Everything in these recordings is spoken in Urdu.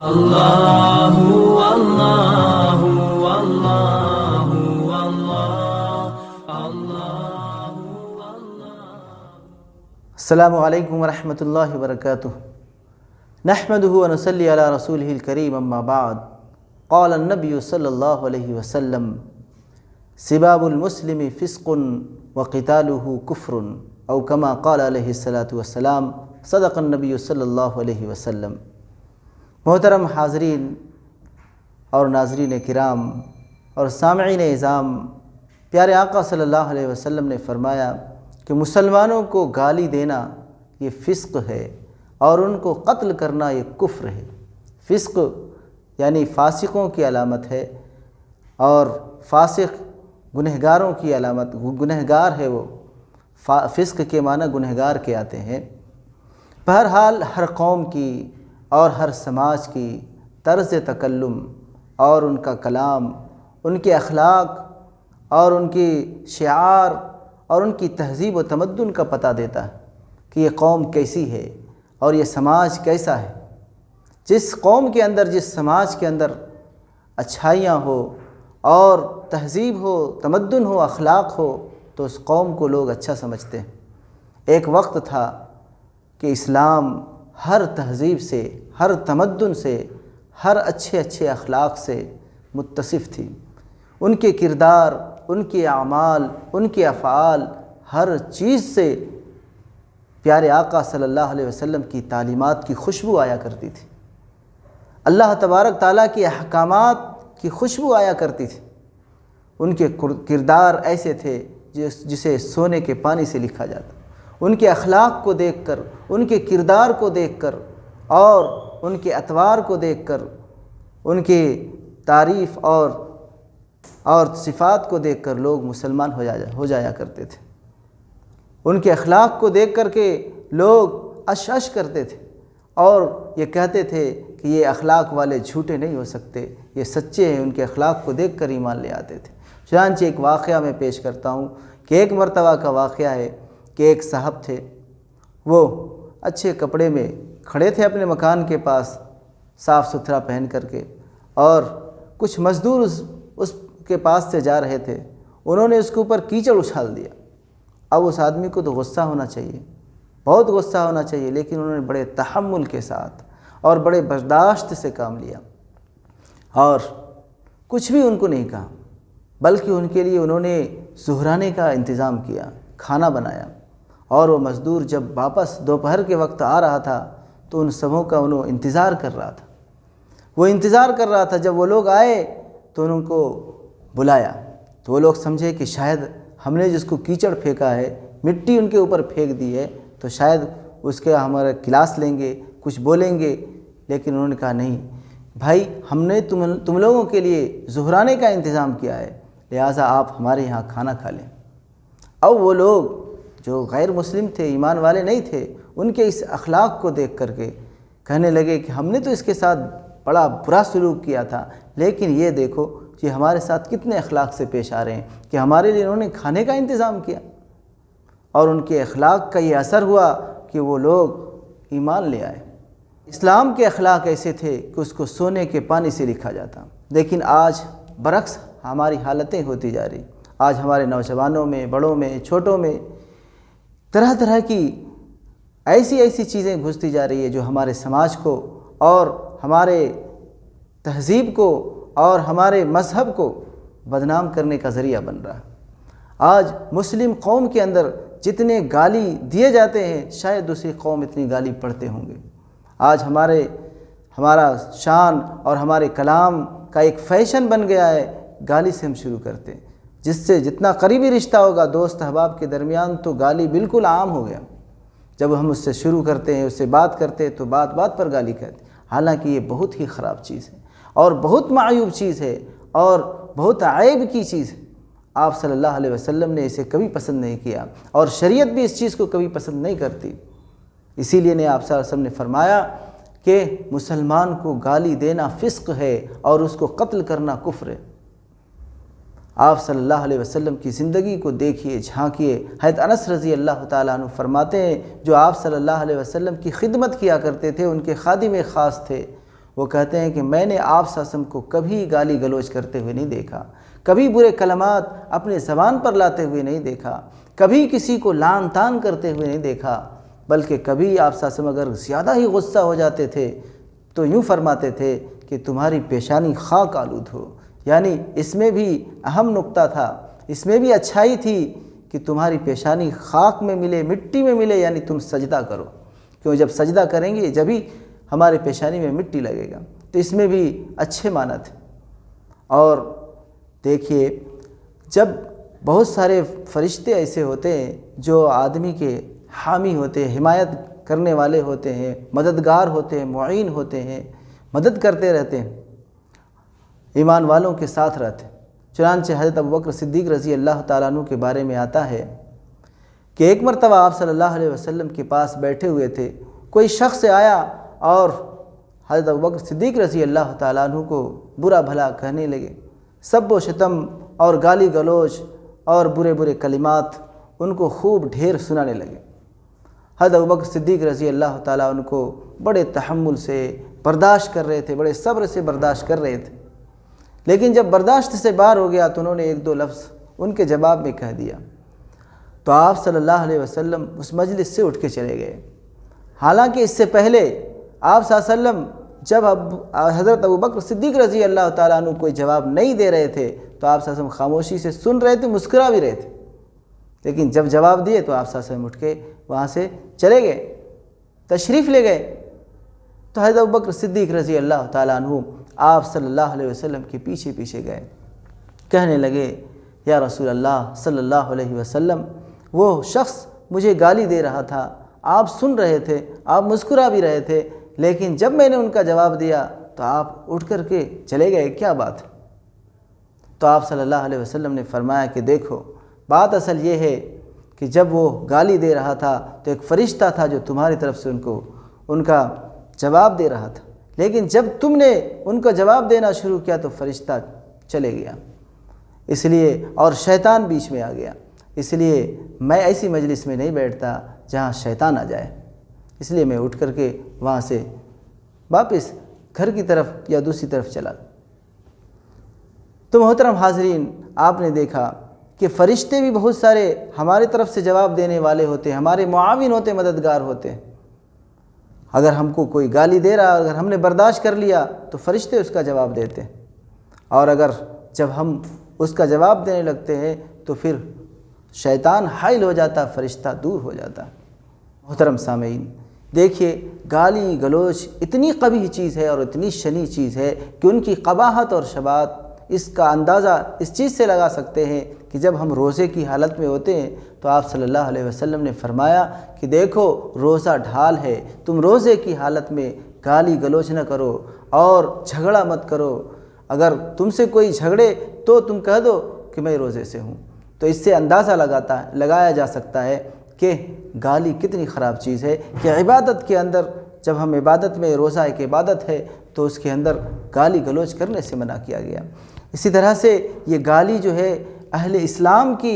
اللہ اللہ اللہ اللہ۔ السلام علیکم ورحمۃ اللہ وبرکاتہ۔ نحمدہ ونصلی علی رسولہ الکریم، اما بعد، قال النبی صلی اللہ علیہ وسلم: سباب المسلم فسق وقتالہ کفر، او کما قال علیہ الصلاۃ والسلام۔ صدق النبی صلی اللہ علیہ وسلم۔ محترم حاضرین اور ناظرین کرام اور سامعین اعظام، پیارے آقا صلی اللہ علیہ وسلم نے فرمایا کہ مسلمانوں کو گالی دینا یہ فسق ہے اور ان کو قتل کرنا یہ کفر ہے۔ فسق یعنی فاسقوں کی علامت ہے، اور فاسق گنہگاروں کی علامت، گنہگار ہے وہ۔ فسق کے معنی گنہگار کے آتے ہیں۔ بہرحال ہر قوم کی اور ہر سماج کی طرز تکلم اور ان کا کلام، ان کے اخلاق اور ان کی شعار اور ان کی تہذیب و تمدن کا پتہ دیتا ہے کہ یہ قوم کیسی ہے اور یہ سماج کیسا ہے۔ جس قوم کے اندر، جس سماج کے اندر اچھائیاں ہو اور تہذیب ہو، تمدن ہو، اخلاق ہو، تو اس قوم کو لوگ اچھا سمجھتے ہیں۔ ایک وقت تھا کہ اسلام ہر تہذیب سے، ہر تمدن سے، ہر اچھے اخلاق سے متصف تھی۔ ان کے کردار، ان کے اعمال، ان کے افعال، ہر چیز سے پیارے آقا صلی اللہ علیہ وسلم کی تعلیمات کی خوشبو آیا کرتی تھی۔ اللہ تبارک تعالیٰ کے احکامات کی خوشبو آیا کرتی تھی۔ ان کے کردار ایسے تھے جسے سونے کے پانی سے لکھا جاتا۔ ان کے اخلاق کو دیکھ کر، ان کے کردار کو دیکھ کر اور ان کے اطوار کو دیکھ کر، ان کی تعریف اور صفات کو دیکھ کر لوگ مسلمان ہو جایا کرتے تھے۔ ان کے اخلاق کو دیکھ کر کے لوگ عش کرتے تھے اور یہ کہتے تھے کہ یہ اخلاق والے جھوٹے نہیں ہو سکتے، یہ سچے ہیں۔ ان کے اخلاق کو دیکھ کر ایمان لے آتے تھے۔ چنانچہ ایک واقعہ میں پیش کرتا ہوں کہ ایک مرتبہ کا واقعہ ہے کہ ایک صاحب تھے، وہ اچھے کپڑے میں کھڑے تھے اپنے مکان کے پاس، صاف ستھرا پہن کر کے، اور کچھ مزدور اس کے پاس سے جا رہے تھے۔ انہوں نے اس کے اوپر کیچڑ اچھال دیا۔ اب اس آدمی کو تو غصہ ہونا چاہیے، بہت غصہ ہونا چاہیے، لیکن انہوں نے بڑے تحمل کے ساتھ اور بڑے برداشت سے کام لیا اور کچھ بھی ان کو نہیں کہا، بلکہ ان کے لیے انہوں نے ظہرانے کا انتظام کیا، کھانا بنایا، اور وہ مزدور جب واپس دوپہر کے وقت آ رہا تھا تو ان سبوں کا انہوں انتظار کر رہا تھا۔ وہ انتظار کر رہا تھا، جب وہ لوگ آئے تو ان کو بلایا، تو وہ لوگ سمجھے کہ شاید ہم نے جس کو کیچڑ پھینکا ہے، مٹی ان کے اوپر پھینک دی ہے، تو شاید اس کا ہمارا کلاس لیں گے، کچھ بولیں گے، لیکن انہوں نے کہا نہیں بھائی، ہم نے تم لوگوں کے لیے ظہرانے کا انتظام کیا ہے، لہٰذا آپ ہمارے یہاں کھانا کھا لیں۔ اب وہ لوگ جو غیر مسلم تھے، ایمان والے نہیں تھے، ان کے اس اخلاق کو دیکھ کر کے کہنے لگے کہ ہم نے تو اس کے ساتھ بڑا برا سلوک کیا تھا، لیکن یہ دیکھو کہ ہمارے ساتھ کتنے اخلاق سے پیش آ رہے ہیں کہ ہمارے لیے انہوں نے کھانے کا انتظام کیا۔ اور ان کے اخلاق کا یہ اثر ہوا کہ وہ لوگ ایمان لے آئے۔ اسلام کے اخلاق ایسے تھے کہ اس کو سونے کے پانی سے لکھا جاتا، لیکن آج برعکس ہماری حالتیں ہوتی جا رہی۔ آج ہمارے نوجوانوں میں، بڑوں میں، چھوٹوں میں طرح طرح کی ایسی چیزیں گھستی جا رہی ہے جو ہمارے سماج کو اور ہمارے تہذیب کو اور ہمارے مذہب کو بدنام کرنے کا ذریعہ بن رہا ہے۔ آج مسلم قوم کے اندر جتنے گالی دیے جاتے ہیں، شاید دوسری قوم اتنی گالی پڑھتے ہوں گے۔ آج ہمارا شان اور ہمارے کلام کا ایک فیشن بن گیا ہے، گالی سے ہم شروع کرتے ہیں۔ جس سے جتنا قریبی رشتہ ہوگا دوست احباب کے درمیان، تو گالی بالکل عام ہو گیا۔ جب ہم اس سے شروع کرتے ہیں، اس سے بات کرتے ہیں، تو بات پر گالی کہتے ہیں، حالانکہ یہ بہت ہی خراب چیز ہے اور بہت معیوب چیز ہے اور بہت عیب کی چیز ہے۔ آپ صلی اللہ علیہ وسلم نے اسے کبھی پسند نہیں کیا، اور شریعت بھی اس چیز کو کبھی پسند نہیں کرتی۔ اسی لیے آپ صلی اللہ علیہ وسلم نے فرمایا کہ مسلمان کو گالی دینا فسق ہے اور اس کو قتل کرنا کفر ہے۔ آپ صلی اللہ علیہ وسلم کی زندگی کو دیکھیے، جھانکیے۔ حضرت انس رضی اللہ تعالیٰ عنہ فرماتے ہیں، جو آپ صلی اللہ علیہ وسلم کی خدمت کیا کرتے تھے، ان کے خادم خاص تھے، وہ کہتے ہیں کہ میں نے آپ صلی اللہ علیہ وسلم کو کبھی گالی گلوچ کرتے ہوئے نہیں دیکھا، کبھی برے کلمات اپنے زبان پر لاتے ہوئے نہیں دیکھا، کبھی کسی کو لعن طعن کرتے ہوئے نہیں دیکھا، بلکہ کبھی آپ صلی اللہ علیہ وسلم اگر زیادہ ہی غصہ ہو جاتے تھے تو یوں فرماتے تھے کہ تمہاری پیشانی خاک آلود ہو۔ یعنی اس میں بھی اہم نقطہ تھا، اس میں بھی اچھائی تھی کہ تمہاری پیشانی خاک میں ملے، مٹی میں ملے، یعنی تم سجدہ کرو، کیوں جب سجدہ کریں گے جبھی ہمارے پیشانی میں مٹی لگے گا، تو اس میں بھی اچھے معنی تھے۔ اور دیکھیے جب بہت سارے فرشتے ایسے ہوتے ہیں جو آدمی کے حامی ہوتے ہیں، حمایت کرنے والے ہوتے ہیں، مددگار ہوتے ہیں، معین ہوتے ہیں، مدد کرتے رہتے ہیں، ایمان والوں کے ساتھ رہتے ہیں۔ چنانچہ حضرت ابوبکر صدیق رضی اللہ تعالیٰ عنہ کے بارے میں آتا ہے کہ ایک مرتبہ آپ صلی اللہ علیہ وسلم کے پاس بیٹھے ہوئے تھے، کوئی شخص آیا اور حضرت ابوبکر صدیق رضی اللہ تعالیٰ عنہ کو برا بھلا کہنے لگے، سب و شتم اور گالی گلوچ اور برے برے کلمات ان کو خوب ڈھیر سنانے لگے۔ حضرت ابوبکر صدیق رضی اللہ تعالیٰ عنہ کو بڑے تحمل سے برداشت کر رہے تھے، بڑے صبر سے برداشت کر رہے تھے، لیکن جب برداشت سے باہر ہو گیا تو انہوں نے ایک دو لفظ ان کے جواب میں کہہ دیا، تو آپ صلی اللہ علیہ وسلم اس مجلس سے اٹھ کے چلے گئے۔ حالانکہ اس سے پہلے آپ صلی اللہ علیہ وسلم جب حضرت ابوبکر صدیق رضی اللہ تعالیٰ عنہ کوئی جواب نہیں دے رہے تھے تو آپ صلی اللہ علیہ وسلم خاموشی سے سن رہے تھے، مسکرا بھی رہے تھے، لیکن جب جواب دیے تو آپ صلی اللہ علیہ وسلم اٹھ کے وہاں سے چلے گئے، تشریف لے گئے۔ تو حضرت ابوبکر صدیق رضی اللہ تعالیٰ عنہ آپ صلی اللہ علیہ وسلم کے پیچھے پیچھے گئے، کہنے لگے یا رسول اللہ صلی اللہ علیہ وسلم، وہ شخص مجھے گالی دے رہا تھا، آپ سن رہے تھے، آپ مسکرا بھی رہے تھے، لیکن جب میں نے ان کا جواب دیا تو آپ اٹھ کر کے چلے گئے، کیا بات ہے؟ تو آپ صلی اللہ علیہ وسلم نے فرمایا کہ دیکھو بات اصل یہ ہے کہ جب وہ گالی دے رہا تھا تو ایک فرشتہ تھا جو تمہاری طرف سے ان کا جواب دے رہا تھا، لیکن جب تم نے ان کا جواب دینا شروع کیا تو فرشتہ چلے گیا، اس لیے اور شیطان بیچ میں آ گیا، اس لیے میں ایسی مجلس میں نہیں بیٹھتا جہاں شیطان آ جائے، اس لیے میں اٹھ کر کے وہاں سے واپس گھر کی طرف یا دوسری طرف چلا۔ تو محترم حاضرین، آپ نے دیکھا کہ فرشتے بھی بہت سارے ہماری طرف سے جواب دینے والے ہوتے ہیں، ہمارے معاون ہوتے ہیں، مددگار ہوتے ہیں۔ اگر ہم کو کوئی گالی دے رہا، اگر ہم نے برداشت کر لیا تو فرشتے اس کا جواب دیتے ہیں، اور اگر جب ہم اس کا جواب دینے لگتے ہیں تو پھر شیطان حائل ہو جاتا، فرشتہ دور ہو جاتا۔ محترم سامعین، دیکھیے گالی گلوچ اتنی قبیح چیز ہے اور اتنی شنیع چیز ہے کہ ان کی قباحت اور شباہت اس کا اندازہ اس چیز سے لگا سکتے ہیں کہ جب ہم روزے کی حالت میں ہوتے ہیں تو آپ صلی اللہ علیہ وسلم نے فرمایا کہ دیکھو روزہ ڈھال ہے، تم روزے کی حالت میں گالی گلوچ نہ کرو اور جھگڑا مت کرو، اگر تم سے کوئی جھگڑے تو تم کہہ دو کہ میں روزے سے ہوں۔ تو اس سے اندازہ لگایا جا سکتا ہے کہ گالی کتنی خراب چیز ہے، کہ عبادت کے اندر جب ہم عبادت میں، روزہ ایک عبادت ہے تو اس کے اندر گالی گلوچ کرنے سے منع کیا گیا۔ اسی طرح سے یہ گالی جو ہے اہل اسلام کی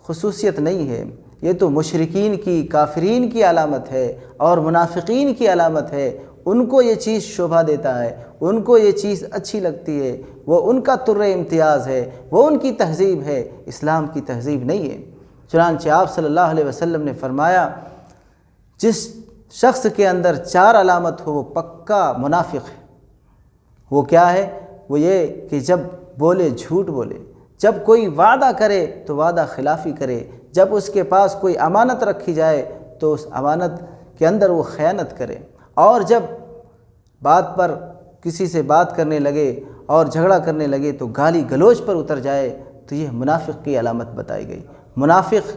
خصوصیت نہیں ہے، یہ تو مشرکین کی، کافرین کی علامت ہے اور منافقین کی علامت ہے۔ ان کو یہ چیز شوبھا دیتا ہے، ان کو یہ چیز اچھی لگتی ہے، وہ ان کا طر امتیاز ہے، وہ ان کی تہذیب ہے، اسلام کی تہذیب نہیں ہے۔ چنانچہ آپ صلی اللہ علیہ وسلم نے فرمایا جس شخص کے اندر 4 علامت ہو وہ پکا منافق ہے۔ وہ کیا ہے؟ وہ یہ کہ جب بولے جھوٹ بولے، جب کوئی وعدہ کرے تو وعدہ خلافی کرے، جب اس کے پاس کوئی امانت رکھی جائے تو اس امانت کے اندر وہ خیانت کرے، اور جب بات پر کسی سے بات کرنے لگے اور جھگڑا کرنے لگے تو گالی گلوچ پر اتر جائے، تو یہ منافق کی علامت بتائی گئی۔ منافق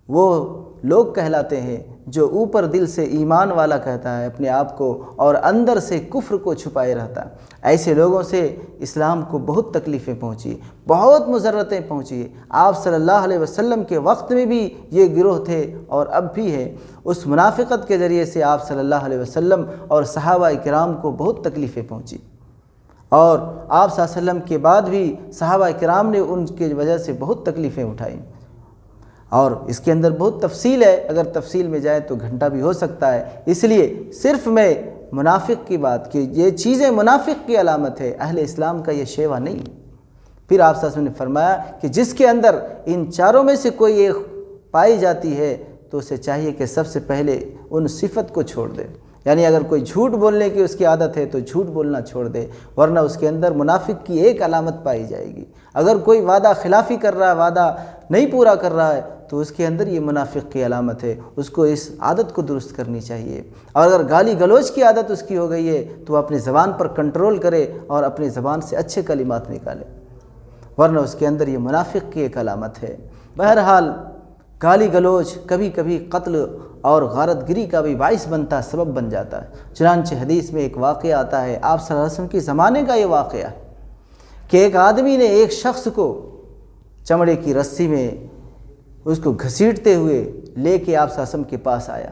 وہ لوگ کہلاتے ہیں جو اوپر دل سے ایمان والا کہتا ہے اپنے آپ کو اور اندر سے کفر کو چھپائے رہتا ہے۔ ایسے لوگوں سے اسلام کو بہت تکلیفیں پہنچی، بہت مضرتیں پہنچی۔ آپ صلی اللہ علیہ وسلم کے وقت میں بھی یہ گروہ تھے اور اب بھی ہے۔ اس منافقت کے ذریعے سے آپ صلی اللہ علیہ وسلم اور صحابہ کرام کو بہت تکلیفیں پہنچی، اور آپ صلی اللہ علیہ وسلم کے بعد بھی صحابہ کرام نے ان کی وجہ سے بہت تکلیفیں اٹھائیں، اور اس کے اندر بہت تفصیل ہے، اگر تفصیل میں جائے تو گھنٹہ بھی ہو سکتا ہے، اس لیے صرف میں منافق کی بات کہ یہ چیزیں منافق کی علامت ہے، اہل اسلام کا یہ شیوا نہیں۔ پھر آپ صلی اللہ علیہ وسلم نے فرمایا کہ جس کے اندر ان چاروں میں سے کوئی ایک پائی جاتی ہے تو اسے چاہیے کہ سب سے پہلے ان صفت کو چھوڑ دے، یعنی اگر کوئی جھوٹ بولنے کی اس کی عادت ہے تو جھوٹ بولنا چھوڑ دے، ورنہ اس کے اندر منافق کی ایک علامت پائی جائے گی۔ اگر کوئی وعدہ خلافی کر رہا ہے، وعدہ نہیں پورا کر رہا ہے تو اس کے اندر یہ منافق کی علامت ہے، اس کو اس عادت کو درست کرنی چاہیے۔ اور اگر گالی گلوچ کی عادت اس کی ہو گئی ہے تو وہ اپنی زبان پر کنٹرول کرے اور اپنی زبان سے اچھے کلمات نکالے، ورنہ اس کے اندر یہ منافق کی ایک علامت ہے۔ بہرحال گالی گلوچ کبھی کبھی قتل اور غارت گری کا بھی باعث بنتا ہے، سبب بن جاتا ہے۔ چنانچہ حدیث میں ایک واقعہ آتا ہے، آپ صلی اللہ علیہ وسلم کے زمانے کا یہ واقعہ ہے کہ ایک آدمی نے ایک شخص کو چمڑے کی رسی میں اس کو گھسیٹتے ہوئے لے کے آپ صلی اللہ علیہ وسلم کے پاس آیا،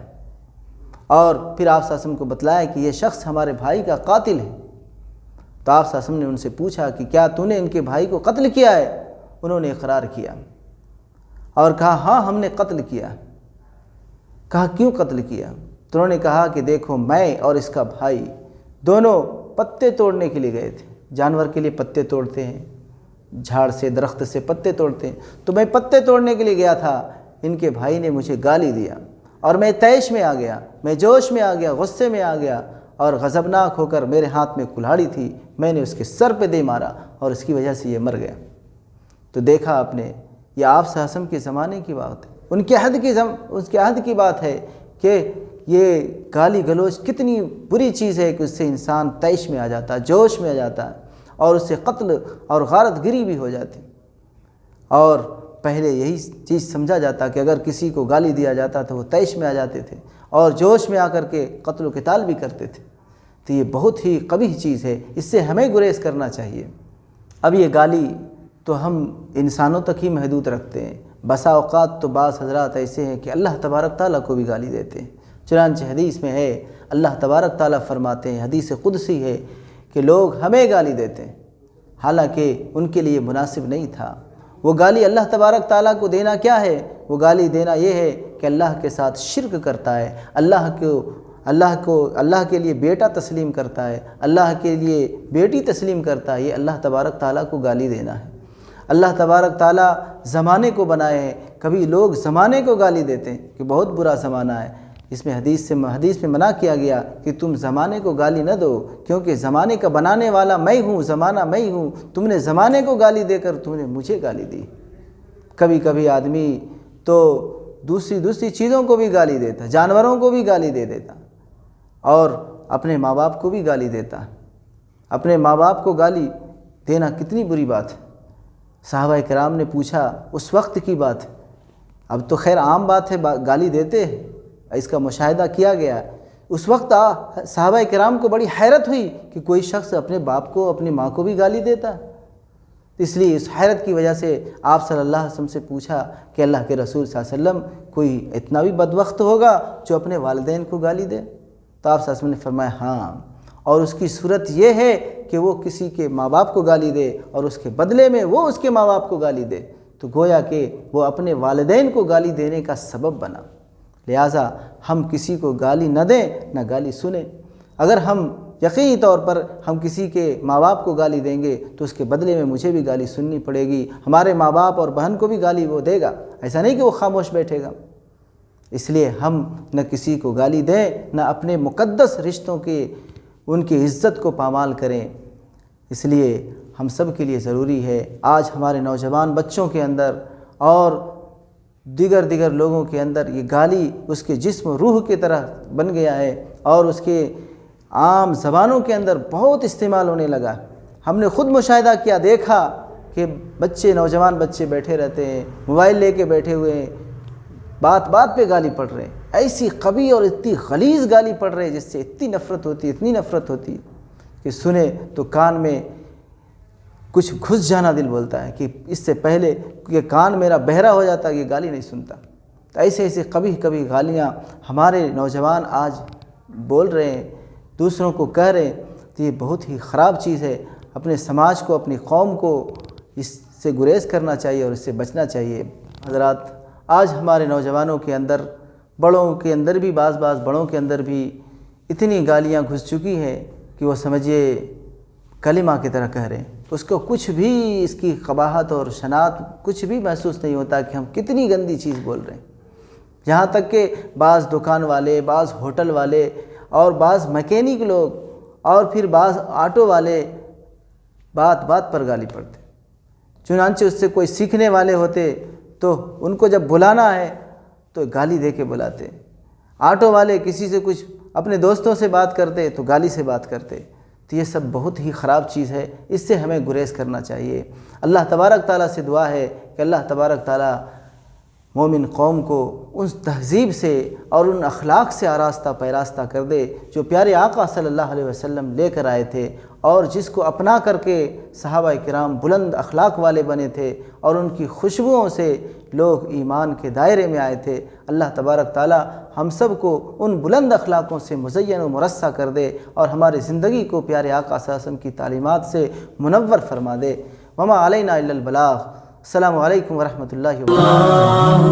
اور پھر آپ صلی اللہ علیہ وسلم کو بتلایا کہ یہ شخص ہمارے بھائی کا قاتل ہے۔ تو آپ صلی اللہ علیہ وسلم نے ان سے پوچھا کہ کیا تو نے ان کے بھائی کو قتل کیا ہے؟ انہوں نے اقرار کیا اور کہا ہاں ہم نے قتل کیا۔ کہا کیوں قتل کیا؟ تو انہوں نے کہا کہ دیکھو میں اور اس کا بھائی دونوں پتے توڑنے کے لیے گئے تھے، جانور کے لیے پتے توڑتے ہیں، جھاڑ سے درخت سے پتے توڑتے ہیں، تو میں پتے توڑنے کے لیے گیا تھا، ان کے بھائی نے مجھے گالی دیا اور میں طیش میں آ گیا، میں جوش میں آ گیا، غصے میں آ گیا، اور غضبناک ہو کر میرے ہاتھ میں کلہاڑی تھی، میں نے اس کے سر پہ دے مارا اور اس کی وجہ سے یہ مر گیا۔ تو دیکھا آپ نے، یہ آپ صلی اللہ علیہ وسلم کے زمانے کی بات ہے، ان کے عہد کی بات ہے کہ یہ گالی گلوچ کتنی بری چیز ہے کہ اس سے انسان طیش میں آ جاتا ہے، جوش میں آ جاتا ہے، اور اس سے قتل اور غارت گری بھی ہو جاتی۔ اور پہلے یہی چیز سمجھا جاتا کہ اگر کسی کو گالی دیا جاتا تو وہ طیش میں آ جاتے تھے اور جوش میں آ کر کے قتل و قتال بھی کرتے تھے۔ تو یہ بہت ہی قبیح چیز ہے، اس سے ہمیں گریز کرنا چاہیے۔ اب یہ گالی تو ہم انسانوں تک ہی محدود رکھتے ہیں، بسا اوقات تو بعض حضرات ایسے ہیں کہ اللہ تبارک تعالیٰ کو بھی گالی دیتے ہیں۔ چنانچہ حدیث میں ہے، اللہ تبارک تعالیٰ فرماتے ہیں، حدیث قدسی ہے کہ لوگ ہمیں گالی دیتے ہیں، حالانکہ ان کے لیے مناسب نہیں تھا۔ وہ گالی اللہ تبارک تعالیٰ کو دینا کیا ہے؟ وہ گالی دینا یہ ہے کہ اللہ کے ساتھ شرک کرتا ہے، اللہ کے لیے بیٹا تسلیم کرتا ہے، اللہ کے لیے بیٹی تسلیم کرتا ہے، یہ اللہ تبارک تعالیٰ کو گالی دینا ہے۔ اللہ تبارک تعالیٰ زمانے کو بنائے ہیں، کبھی لوگ زمانے کو گالی دیتے ہیں کہ بہت برا زمانہ ہے، اس میں حدیث میں منع کیا گیا کہ تم زمانے کو گالی نہ دو، کیونکہ زمانے کا بنانے والا میں ہوں، زمانہ میں ہوں، تم نے زمانے کو گالی دے کر تم نے مجھے گالی دی۔ کبھی کبھی آدمی تو دوسری چیزوں کو بھی گالی دیتا، جانوروں کو بھی گالی دے دیتا، اور اپنے ماں باپ کو بھی گالی دیتا۔ اپنے ماں باپ کو گالی دینا کتنی بری بات ہے۔ صحابہ کرام نے پوچھا، اس وقت کی بات ہے، اب تو خیر عام بات ہے گالی دیتے ہیں، اس کا مشاہدہ کیا گیا ہے۔ اس وقت صحابہ کرام کو بڑی حیرت ہوئی کہ کوئی شخص اپنے باپ کو اپنی ماں کو بھی گالی دیتا ہے۔ اس لیے اس حیرت کی وجہ سے آپ صلی اللہ علیہ وسلم سے پوچھا کہ اللہ کے رسول صلی اللہ علیہ وسلم کوئی اتنا بھی بدبخت ہوگا جو اپنے والدین کو گالی دے؟ تو آپ صلی اللہ علیہ وسلم نے فرمایا ہاں، اور اس کی صورت یہ ہے کہ وہ کسی کے ماں باپ کو گالی دے اور اس کے بدلے میں وہ اس کے ماں باپ کو گالی دے، تو گویا کہ وہ اپنے والدین کو گالی دینے کا سبب بنا۔ لہٰذا ہم کسی کو گالی نہ دیں، نہ گالی سنیں۔ اگر ہم یقینی طور پر ہم کسی کے ماں باپ کو گالی دیں گے تو اس کے بدلے میں مجھے بھی گالی سننی پڑے گی، ہمارے ماں باپ اور بہن کو بھی گالی وہ دے گا، ایسا نہیں کہ وہ خاموش بیٹھے گا۔ اس لیے ہم نہ کسی کو گالی دیں، نہ اپنے مقدس رشتوں کی ان کی عزت کو پامال کریں۔ اس لیے ہم سب کے لیے ضروری ہے، آج ہمارے نوجوان بچوں کے اندر اور دیگر لوگوں کے اندر یہ گالی اس کے جسم و روح کی طرح بن گیا ہے، اور اس کے عام زبانوں کے اندر بہت استعمال ہونے لگا۔ ہم نے خود مشاہدہ کیا، دیکھا کہ نوجوان بچے بیٹھے رہتے ہیں، موبائل لے کے بیٹھے ہوئے ہیں، بات پہ گالی پڑھ رہے ہیں، ایسی قبیح اور اتنی غلیظ گالی پڑھ رہے ہیں جس سے اتنی نفرت ہوتی کہ سنے تو کان میں کچھ گھس جانا دل بولتا ہے کہ اس سے پہلے کہ کان میرا بہرا ہو جاتا یہ گالی نہیں سنتا۔ تو ایسے قبیح گالیاں ہمارے نوجوان آج بول رہے ہیں، دوسروں کو کہہ رہے ہیں، تو یہ بہت ہی خراب چیز ہے۔ اپنے سماج کو، اپنی قوم کو اس سے گریز کرنا چاہیے اور اس سے بچنا چاہیے۔ حضرات، آج ہمارے نوجوانوں کے اندر، بڑوں کے اندر بھی بعض بڑوں کے اندر بھی اتنی گالیاں گھس چکی ہے کہ وہ سمجھے کلمہ کی طرح کہہ رہے ہیں، اس کو کچھ بھی اس کی قباحت اور شناعت کچھ بھی محسوس نہیں ہوتا کہ ہم کتنی گندی چیز بول رہے ہیں۔ یہاں تک کہ بعض دکان والے، بعض ہوٹل والے اور بعض مکینک لوگ اور پھر بعض آٹو والے بات بات پر گالی پڑتے، چنانچہ اس سے کوئی سیکھنے والے ہوتے تو ان کو جب بلانا ہے تو گالی دے کے بلاتے، آٹو والے کسی سے کچھ اپنے دوستوں سے بات کرتے تو گالی سے بات کرتے۔ تو یہ سب بہت ہی خراب چیز ہے، اس سے ہمیں گریز کرنا چاہیے۔ اللہ تبارک تعالیٰ سے دعا ہے کہ اللہ تبارک تعالیٰ مومن قوم کو ان تہذیب سے اور ان اخلاق سے آراستہ پیراستہ کر دے جو پیارے آقا صلی اللہ علیہ وسلم لے کر آئے تھے، اور جس کو اپنا کر کے صحابہ کرام بلند اخلاق والے بنے تھے اور ان کی خوشبوؤں سے لوگ ایمان کے دائرے میں آئے تھے۔ اللہ تبارک تعالیٰ ہم سب کو ان بلند اخلاقوں سے مزین و مرصع کر دے اور ہماری زندگی کو پیارے آقا صلی اللہ علیہ وسلم کی تعلیمات سے منور فرما دے۔ وما علینا الا البلاغ۔ السلام علیکم ورحمۃ اللہ وبرکاتہ۔